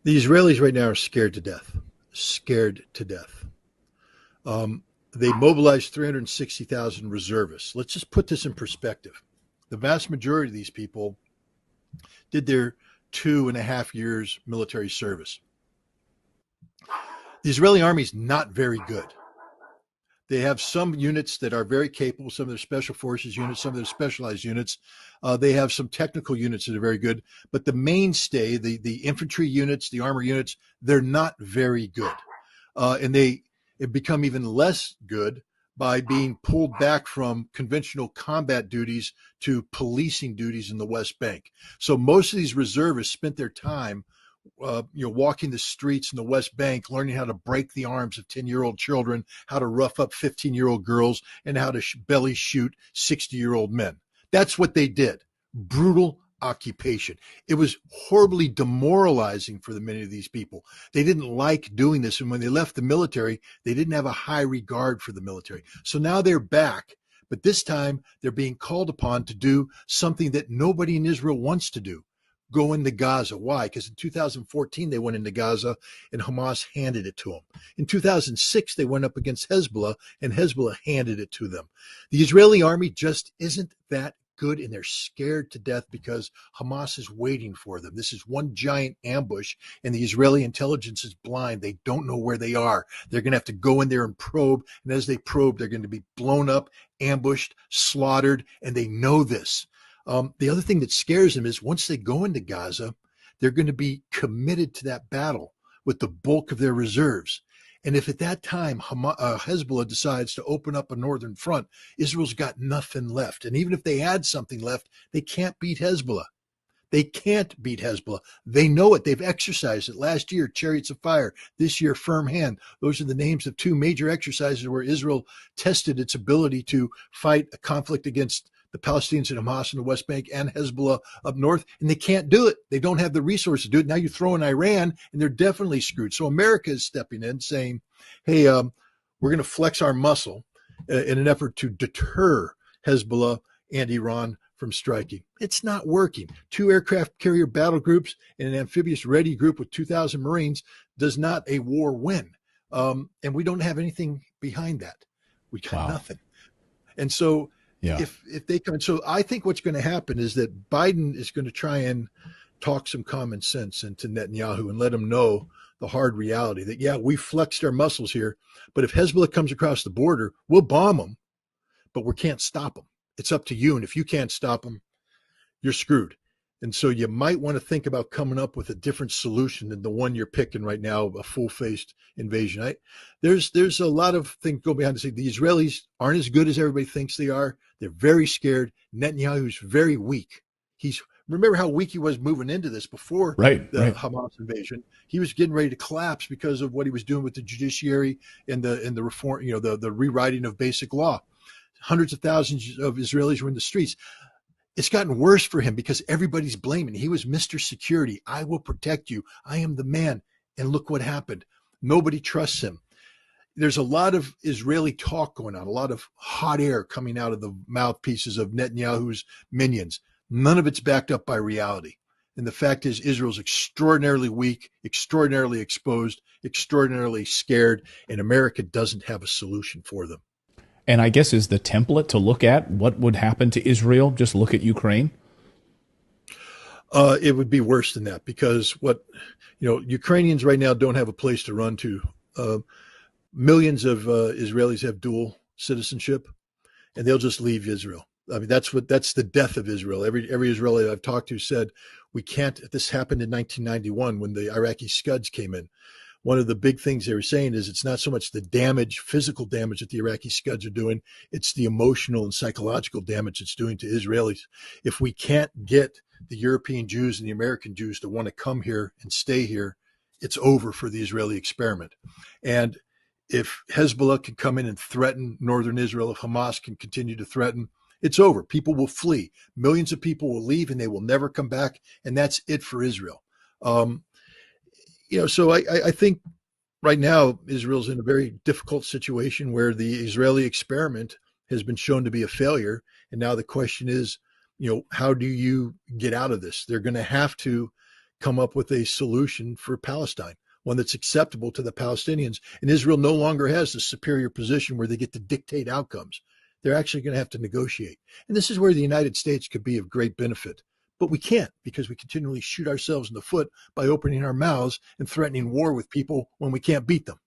The Israelis right now are scared to death. Scared to death. They mobilized 360,000 reservists. Let's just put this in perspective. The vast majority of these people did their 2.5 years military service. The Israeli army is not very good. They have some units that are very capable, some of their special forces units, some of their specialized units. They have some technical units that are very good, but the mainstay, the infantry units, the armor units, they're not very good. And they have become even less good by being pulled back from conventional combat duties to policing duties in the West Bank. So most of these reservists spent their time walking the streets in the West Bank, learning how to break the arms of 10-year-old children, how to rough up 15-year-old girls, and how to belly shoot 60-year-old men. That's what they did. Brutal occupation. It was horribly demoralizing for many of these people. They didn't like doing this. And when they left the military, they didn't have a high regard for the military. So now they're back. But this time they're being called upon to do something that nobody in Israel wants to do. Go into Gaza. Why? Because in 2014, they went into Gaza and Hamas handed it to them. In 2006, they went up against Hezbollah and Hezbollah handed it to them. The Israeli army just isn't that good, and they're scared to death because Hamas is waiting for them. This is one giant ambush, and the Israeli intelligence is blind. They don't know where they are. They're going to have to go in there and probe, and as they probe, they're going to be blown up, ambushed, slaughtered, and they know this. The other thing that scares them is once they go into Gaza, they're going to be committed to that battle with the bulk of their reserves. And if at that time Hezbollah decides to open up a northern front, Israel's got nothing left. And even if they had something left, they can't beat Hezbollah. They can't beat Hezbollah. They know it. They've exercised it. Last year, Chariots of Fire. This year, Firm Hand. Those are the names of two major exercises where Israel tested its ability to fight a conflict against the Palestinians and Hamas in the West Bank and Hezbollah up north, and they can't do it. They don't have the resources to do it. Now you throw in Iran, and they're definitely screwed. So America is stepping in saying, hey, we're going to flex our muscle in an effort to deter Hezbollah and Iran from striking. It's not working. 2 aircraft carrier battle groups and an amphibious ready group with 2,000 Marines does not a war win. And we don't have anything behind that. We got nothing. And so if they come in, so I think what's going to happen is that Biden is going to try and talk some common sense into Netanyahu and let him know the hard reality that, yeah, we flexed our muscles here, but if Hezbollah comes across the border, we'll bomb them, but we can't stop them. It's up to you. And if you can't stop them, you're screwed. And so you might want to think about coming up with a different solution than the one you're picking right now, a full-faced invasion. There's a lot of things go behind the scenes. The Israelis aren't as good as everybody thinks they are. They're very scared. Netanyahu's very weak. Remember how weak he was moving into this before the Hamas invasion. He was getting ready to collapse because of what he was doing with the judiciary and the reform, the rewriting of basic law. Hundreds of thousands of Israelis were in the streets. It's gotten worse for him because everybody's blaming. He was Mr. Security. I will protect you. I am the man. And look what happened. Nobody trusts him. There's a lot of Israeli talk going on, a lot of hot air coming out of the mouthpieces of Netanyahu's minions. None of it's backed up by reality. And the fact is, Israel's extraordinarily weak, extraordinarily exposed, extraordinarily scared, and America doesn't have a solution for them. And I guess is the template to look at what would happen to Israel, just look at Ukraine? It would be worse than that because Ukrainians right now don't have a place to run to. Millions of Israelis have dual citizenship, and they'll just leave Israel. I mean, that's the death of Israel. Every Israeli I've talked to said, we can't, this happened in 1991 when the Iraqi Scuds came in. One of the big things they were saying is it's not so much the damage, physical damage that the Iraqi Scuds are doing, it's the emotional and psychological damage it's doing to Israelis. If we can't get the European Jews and the American Jews to want to come here and stay here, it's over for the Israeli experiment. And if Hezbollah can come in and threaten northern Israel, if Hamas can continue to threaten, it's over. People will flee. Millions of people will leave and they will never come back. And that's it for Israel. So I think right now Israel's in a very difficult situation where the Israeli experiment has been shown to be a failure. And now the question is, how do you get out of this? They're going to have to come up with a solution for Palestine, one that's acceptable to the Palestinians. And Israel no longer has the superior position where they get to dictate outcomes. They're actually going to have to negotiate. And this is where the United States could be of great benefit. But we can't, because we continually shoot ourselves in the foot by opening our mouths and threatening war with people when we can't beat them.